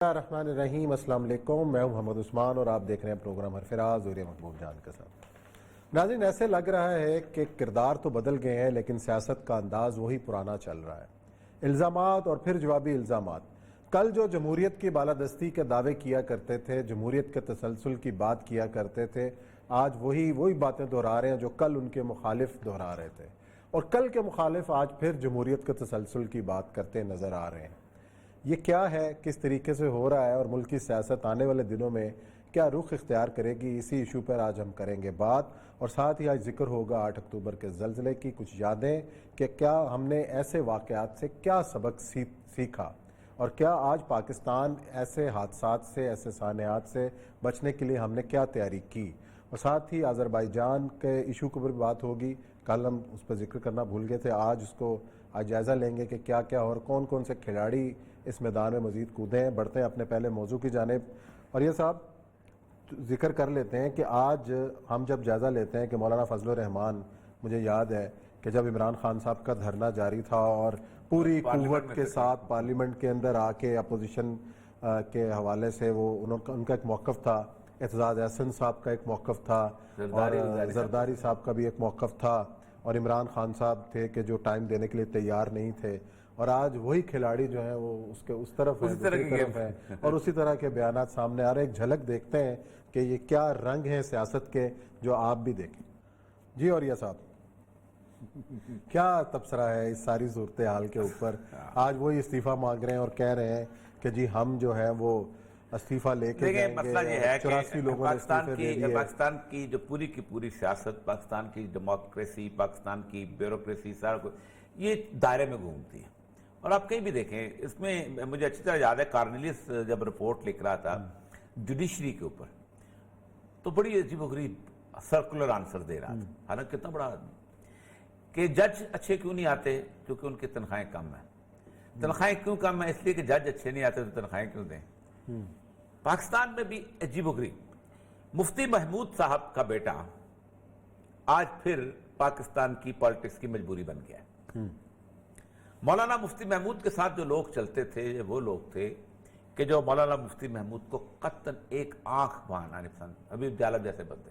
الرحمن الرحیم، السلام علیکم۔ میں ہوں محمد عثمان اور آپ دیکھ رہے ہیں پروگرام حرفراز زور محبوب جان کے ساتھ۔ ناظرین، ایسے لگ رہا ہے کہ کردار تو بدل گئے ہیں لیکن سیاست کا انداز وہی پرانا چل رہا ہے۔ الزامات اور پھر جوابی الزامات۔ کل جو جمہوریت کی بالادستی کے دعوے کیا کرتے تھے، جمہوریت کے تسلسل کی بات کیا کرتے تھے، آج وہی باتیں دہرا رہے ہیں جو کل ان کے مخالف دہرا رہے تھے، اور کل کے مخالف آج پھر جمہوریت کے تسلسل کی بات کرتے نظر آ رہے ہیں۔ یہ کیا ہے، کس طریقے سے ہو رہا ہے، اور ملک کی سیاست آنے والے دنوں میں کیا رخ اختیار کرے گی، اسی ایشو پر آج ہم کریں گے بات، اور ساتھ ہی آج ذکر ہوگا 8 اکتوبر کے زلزلے کی، کچھ یادیں کہ کیا ہم نے ایسے واقعات سے کیا سبق سیکھا، اور کیا آج پاکستان ایسے حادثات سے، ایسے سانحات سے بچنے کے لیے ہم نے کیا تیاری کی، اور ساتھ ہی آذربائیجان کے ایشو کے اوپر بات ہوگی۔ کل ہم اس پر ذکر کرنا بھول گئے تھے، آج اس کو جائزہ لیں گے کہ کیا کیا اور کون کون سے کھلاڑی اس میدان میں مزید کودے ہیں۔ بڑھتے ہیں اپنے پہلے موضوع کی جانب، اور یہ صاحب ذکر کر لیتے ہیں کہ آج ہم جب جائزہ لیتے ہیں کہ مولانا فضل الرحمان، مجھے یاد ہے کہ جب عمران خان صاحب کا دھرنا جاری تھا اور پوری قوت کے ساتھ پارلیمنٹ کے اندر آ کے اپوزیشن کے حوالے سے ان کا ایک موقف تھا، اعتزاز احسن صاحب کا ایک موقف تھا، اور زرداری صاحب کا بھی ایک موقف تھا، اور عمران خان صاحب تھے کہ جو ٹائم دینے کے لیے تیار نہیں تھے، اور آج وہی کھلاڑی جو ہیں وہ اس طرف ہیں اور اسی طرح کے بیانات سامنے آ رہے ہیں۔ ایک جھلک دیکھتے ہیں کہ یہ کیا رنگ ہیں سیاست کے، جو آپ بھی دیکھیں۔ جی اوریہ صاحب، کیا تبصرہ ہے اس ساری صورتحال کے اوپر؟ آج وہی استعفیٰ مانگ رہے ہیں اور کہہ رہے ہیں کہ جی ہم جو ہے وہ استعفیٰ لے کے جائیں گے۔ مسئلہ یہ ہے کہ پاکستان کی جو پوری کی پوری سیاست، پاکستان کی ڈیموکریسی، پاکستان کی بیوروکریسی، یہ دائرے میں گھومتی ہے، اور آپ کہیں بھی دیکھیں اس میں مجھے اچھی طرح یاد ہے کارنیلیس جب رپورٹ لکھ رہا تھا جوڈیشری کے اوپر تو بڑی عجیب و غریب سرکولر آنسر دے رہا تھا، حالانکہ کتنا بڑا آدمی کہ جج اچھے کیوں نہیں آتے، کیونکہ ان کی تنخواہیں کم ہیں۔ تنخواہیں کیوں کم ہیں؟ اس لیے کہ جج اچھے نہیں آتے تو تنخواہیں کیوں دیں۔ پاکستان میں بھی عجیب و غریب مفتی محمود صاحب کا بیٹا آج پھر پاکستان کی پالیٹکس کی مجبوری بن گیا ہے۔ مولانا مفتی محمود کے ساتھ جو لوگ چلتے تھے وہ لوگ تھے کہ جو مولانا مفتی محمود کو قطعاً ایک آنکھ بہانا نہیں پسند، حبیب جالب جیسے بندے،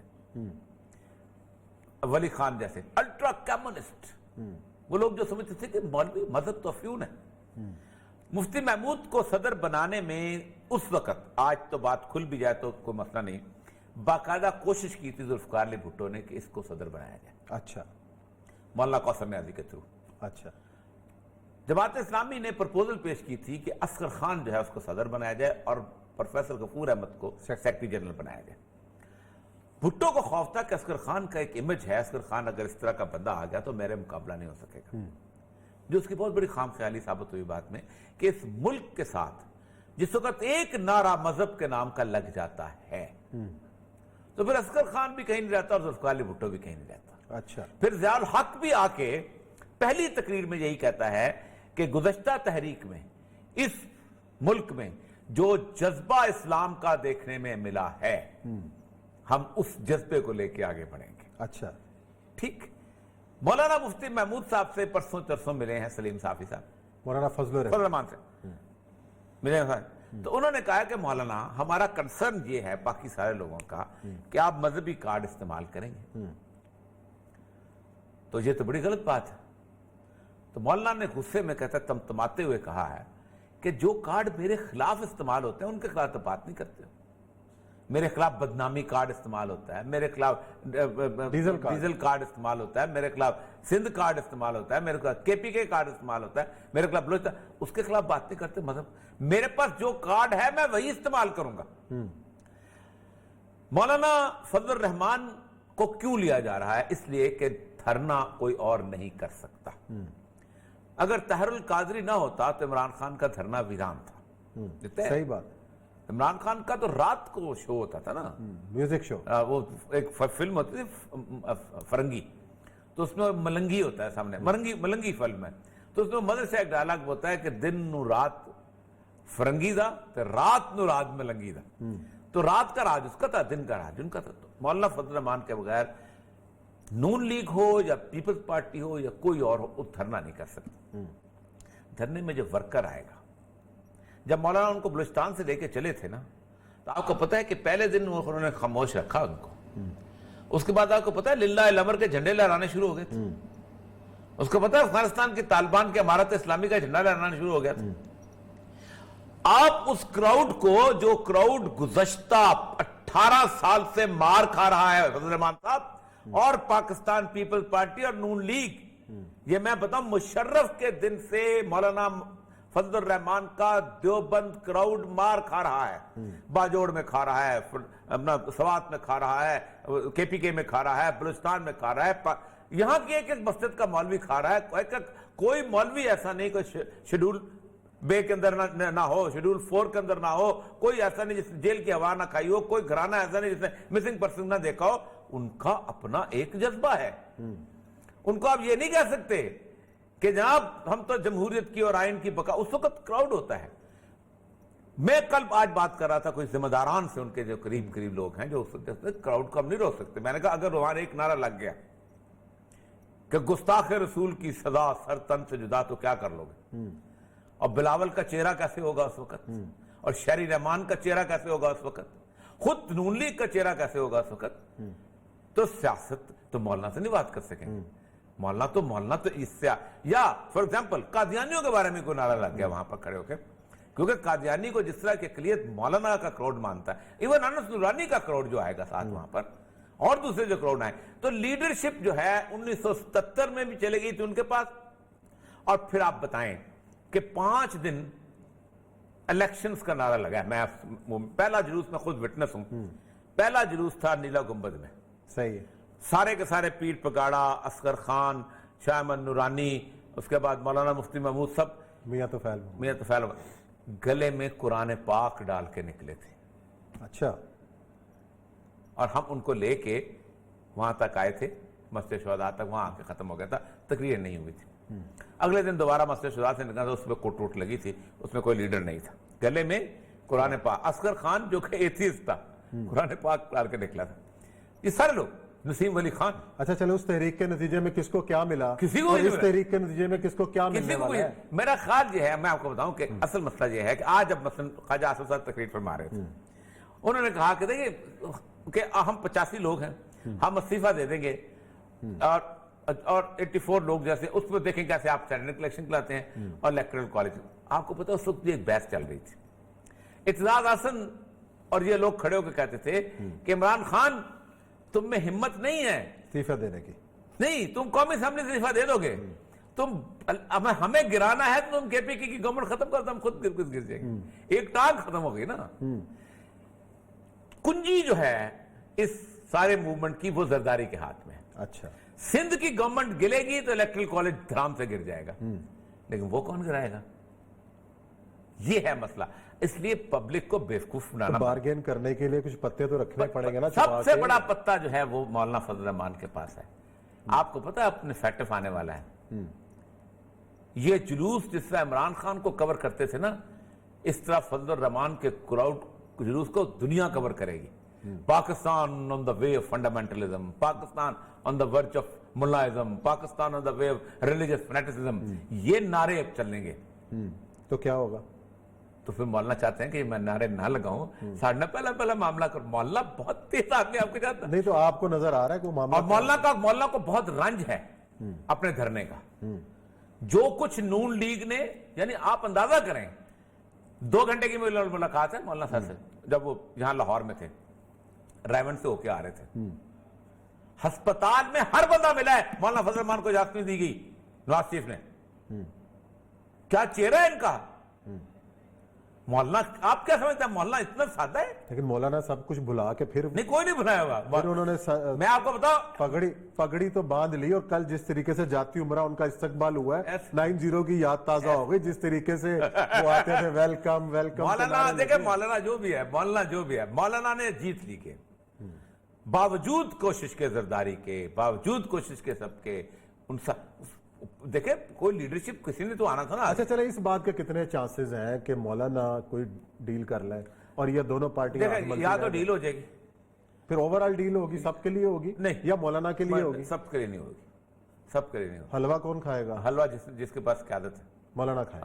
ولی خان جیسے الٹرا کمیونسٹ، وہ لوگ جو سمجھتے تھے کہ مولوی مذہب تو افیون ہے۔ مفتی محمود کو صدر بنانے میں اس وقت، آج تو بات کھل بھی جائے تو کوئی مسئلہ نہیں، باقاعدہ کوشش کی تھی ذوالفقار علی بھٹو نے کہ اس کو صدر بنایا جائے۔ اچھا، مولانا کوثر نیازی کے تھرو۔ اچھا، جماعت اسلامی نے پرپوزل پیش کی تھی کہ اصغر خان جو ہے اس کو صدر بنایا جائے اور پروفیسر غفور احمد کو سیکرٹری جنرل بنایا جائے۔ بھٹو کو خوف تھا کہ اصغر خان کا ایک امیج ہے، اصغر خان اگر اس طرح کا بندہ آ گیا تو میرے مقابلہ نہیں ہو سکے گا، جو اس کی بہت بڑی خام خیالی ثابت ہوئی بات میں کہ اس ملک کے ساتھ جس وقت ایک نعرہ مذہب کے نام کا لگ جاتا ہے تو پھر اصغر خان بھی کہیں نہیں رہتا اور ذوالفقار علی بھٹو بھی کہیں نہیں رہتا۔ اچھا، پھر ضیاء الحق بھی آ کے پہلی تقریر میں یہی کہتا ہے کہ گزشتہ تحریک میں اس ملک میں جو جذبہ اسلام کا دیکھنے میں ملا ہے ہم اس جذبے کو لے کے آگے بڑھیں گے۔ اچھا، ٹھیک۔ مولانا مفتی محمود صاحب سے پرسوں چرسوں ملے ہیں سلیم صافی صاحب، مولانا فضل الرحمان سے ملے ہیں، تو انہوں نے کہا کہ مولانا ہمارا کنسرن یہ ہے باقی سارے لوگوں کا کہ آپ مذہبی کارڈ استعمال کریں گے، تو یہ تو بڑی غلط بات ہے۔ تو مولانا نے غصے میں کہتا تمتماتے ہوئے کہا ہے کہ جو کارڈ میرے خلاف استعمال ہوتے ہیں ان کے خلاف تو بات نہیں کرتے ہو، میرے خلاف بدنامی کارڈ استعمال ہوتا ہے، میرے خلاف ڈیزل کارڈ استعمال ہوتا ہے، میرے خلاف سندھ کارڈ استعمال ہوتا ہے، میرے خلاف کے پی کے کارڈ استعمال ہوتا ہے، میرے خلاف بلوچستان، اس کے خلاف بات نہیں کرتے مذہب، میرے پاس جو کارڈ ہے میں وہی استعمال کروں گا۔ مولانا فضل الرحمان کو کیوں لیا جا رہا ہے؟ اس لیے کہ دھرنا کوئی اور نہیں کر سکتا۔ اگر طاہر القادری نہ ہوتا تو عمران خان کا دھرنا ویران تھا۔ صحیح بات، عمران خان کا تو رات کو شو ہوتا تھا نا، میوزک شو، وہ ایک فلم ہوتی تھی فرنگی، تو اس میں ملنگی ہوتا ہے سامنے، ملنگی فلم ہے، تو اس میں مدر سے ایک ڈائلاگ ہوتا ہے کہ دن نو رات فرنگی دا تو رات نو رات ملنگی دا، تو رات کا راج اس کا تھا، دن کا راج ان کا تھا۔ مولانا فضل الرحمان کے بغیر نون لیگ ہو یا پیپلز پارٹی ہو یا کوئی اور ہو وہ دھرنا نہیں کر سکتا۔ دھرنے میں جو ورکر آئے گا، جب مولانا ان کو بلوچستان سے لے کے چلے تھے نا تو آپ کو پتا ہے کہ پہلے دن انہوں نے خاموش رکھا ان کو. اس کے بعد آپ کو پتا ہے للہ الامر کے جھنڈے لہرانے شروع ہو گئے تھے. اس کو پتا ہے افغانستان کے طالبان کے امارت اسلامی کا جھنڈا لہرانا شروع ہو گیا تھا. آپ اس کراؤڈ کو جو کراؤڈ گزشتہ 18 سال سے مار کھا رہا ہے فضل الرحمان صاحب اور پاکستان پیپلز پارٹی اور نون لیگ, یہ میں بتاؤں مشرف کے دن سے مولانا فضل الرحمان کا دیوبند کراؤڈ مار کھا رہا ہے. باجوڑ میں کھا رہا ہے, اپنا سوات میں کھا رہا ہے, کے پی کے میں کھا رہا ہے, بلوچستان میں کھا رہا ہے, یہاں کی ایک مسجد کا مولوی کھا رہا ہے. کوئی مولوی ایسا نہیں, کوئی شیڈول بے کے اندر نہ ہو, شیڈول 4 کے اندر نہ ہو, کوئی ایسا نہیں جس نے جیل کی ہوا نہ کھائی ہو, کوئی گھرانہ ایسا نہیں جس نے مسنگ پرسن نہ دیکھا ہو. ان کا اپنا ایک جذبہ ہے. ان کو آپ یہ نہیں کہہ سکتے کہ جناب ہم تو جمہوریت کی اور آئین کی بقا. اس وقت کراؤڈ ہوتا ہے. میں کل آج بات کر رہا تھا کوئی ذمہ داران سے, ان کے جو قریب لوگ ہیں جو کراؤڈ کو ہم نہیں روک سکتے. میں نے کہا اگر وہاں ایک نعرہ لگ گیا کہ گستاخ رسول کی سزا سر تن سے جدا تو کیا کر لو گے, اور بلاول کا چہرہ کیسے ہوگا اس وقت, اور شہری رحمان کا چہرہ کیسے ہوگا اس وقت, خود نون لیگ کا چہرہ کیسے ہوگا اس وقت, تو سیاست تو مولانا سے نہیں بات کر سکیں. مولانا تو اس سے, یا فار ایگزامپل قادیانیوں کے بارے میں کوئی نعرہ لگ گیا وہاں پر کھڑے ہو کے, کیونکہ قادیانی کو جس طرح کی اقلیت مولانا کا کراؤڈ مانتا ہے, ایون انس نورانی کا کراؤڈ جو آئے گا ساتھ وہاں پر, اور دوسرے جو کراؤڈ آئے, تو لیڈرشپ جو ہے 1977 میں بھی چلے گئی تھی ان کے پاس. اور پھر آپ بتائیں کہ 5 دن الیکشنز کا نعرہ لگا ہے. میں پہلا جلوس میں خود وٹنس ہوں, پہلا جلوس تھا نیلا گنبد میں. صحیح ہے. سارے کے سارے پیر پگاڑا, اصغر خان, شاہ احمد نورانی, اس کے بعد مولانا مفتی محمود, سب میاں طفیل گلے میں قرآن پاک ڈال کے نکلے تھے. اچھا. اور ہم ان کو لے کے وہاں تک آئے تھے, مسجد شہداء تک, وہاں آ کے ختم ہو گیا تھا, تقریر نہیں ہوئی تھی. اگلے دن دوبارہ مسجد شہداء سے نکلا تھا, اس میں کوٹ ووٹ لگی تھی, اس میں کوئی لیڈر نہیں تھا, گلے میں قرآن پاک. اصغر خان جو کہ ایتھیسٹ تھا, قرآن پاک ڈال کے نکلا تھا. یہ سارے لوگ, نسیم ولی خان. اچھا چلو, اس تحریک کے نتیجے میں کس کو کیا ملا, کسی کو اور اس تحریک کے نتیجے میں کس کو کیا ملنے والا ہے؟ میرا خیال یہ ہے, میں آپ کو بتاؤں کہ اصل مسئلہ یہ ہے کہ آج جب مثلا خواجہ آصف صاحب تقریر فرما رہے تھے, انہوں نے کہا کہ دیکھیں کہ ہم 85 لوگ ہیں, ہم استعفیٰ دے دیں گے, اور 84 لوگ جیسے اس پہ دیکھیں کیسے آپ سینیٹ الیکشن کراتے ہیں, اور الیکٹرل کالج. آپ کو پتا اس وقت ایک بحث چل رہی تھی, اعتزاز احسن اور یہ لوگ کھڑے ہو کے کہتے تھے کہ عمران خان تم میں ہمت نہیں ہے استعفیٰ دینے کی, نہیں, تم قومی اسمبلی سے استعفیٰ دے دو گے, تم ہمیں گرانا ہے تو تم کے پی کی گورنمنٹ ختم کر, ہم خود گر جائیں گے. ایک ٹانگ ختم ہو گئی نا. کنجی جو ہے اس سارے موومنٹ کی وہ زرداری کے ہاتھ میں ہے. اچھا. سندھ کی گورنمنٹ گرے گی تو الیکٹرل کالج دھرام سے گر جائے گا, لیکن وہ کون گرائے گا, یہ ہے مسئلہ. اس لیے پبلک کو بیوقوف بنانا, بارگین کرنے کے لیے کچھ پتے تو رکھنے پڑیں گے نا. سب سے بڑا پتا جو ہے وہ مولانا فضل الرحمان کے پاس ہے. آپ کو پتا ہے اپنے فیکٹف آنے والا ہے. یہ جلوس جس طرح عمران خان کو کور کرتے تھے نا, اس طرح فضل الرحمان کے کراؤڈ جلوس کو دنیا کور کرے گی. Pakistan on the way of fundamentalism, Pakistan on the verge of mullahism, Pakistan on the way of religious fanaticism, یہ نعرے اب چلیں گے. تو کیا ہوگا؟ تو پھر مولانا چاہتے ہیں کہ میں نعرے نہ لگاؤں, ساڑھنا پہلا معاملہ کر. مولانا بہت تیز آدمی آپ کے جاتا نہیں, تو آپ کو نظر آ رہا ہے کہ معاملہ, اور مولانا کو بہت رنج ہے اپنے دھرنے کا. جو کچھ نون لیگ نے, یعنی آپ اندازہ کریں 2 گھنٹے کی ملاقات ہے مولانا صاحب سے, جب وہ یہاں لاہور میں تھے, رائمنڈ سے ہو کے آ رہے تھے. ہسپتال میں ہر بندہ ملا ہے, مولانا فضل الرحمان کو اجازت نہیں دی گئی نواز شریف نے. کیا چہرہ ہے ان کا. مولانا آپ کیا سمجھتے ہیں مولانا اتنا سادہ ہے؟ لیکن مولانا سب کچھ بھلا کے پھر نہیں, کوئی نہیں بھلایا ہوا. پھر انہوں نے میں آپ کو بتاؤں پگڑی تو باندھ لی, اور کل جس طریقے سے جاتی عمرہ ان کا استقبال ہوا ہے, 90 کی یاد تازہ ہو گئی, جس طریقے سے وہ آتے تھے ویلکم ویلکم. مولانا دیکھیں, مولانا جو بھی ہے, مولانا نے جیت لی کے باوجود کوشش کے, زرداری کے باوجود کوشش کے, سب کے, ان سب دیکھیں کوئی لیڈرشپ کسی نے تو آنا تھا نا. اچھا چلے, اس بات کے کتنے چانسز ہیں کہ مولانا کوئی ڈیل کر لیں اور یہ دونوں پارٹیاں, یا تو ڈیل ہو جائے گی, پھر اوور آل ڈیل ہوگی, سب کے لیے ہوگی, نہیں, یا مولانا کے لیے ہوگی؟ سب کے لیے نہیں ہوگی, سب کے لیے نہیں ہوگی. حلوہ کون کھائے گا؟ حلوہ جس کے پاس قیادت ہے مولانا کھائے.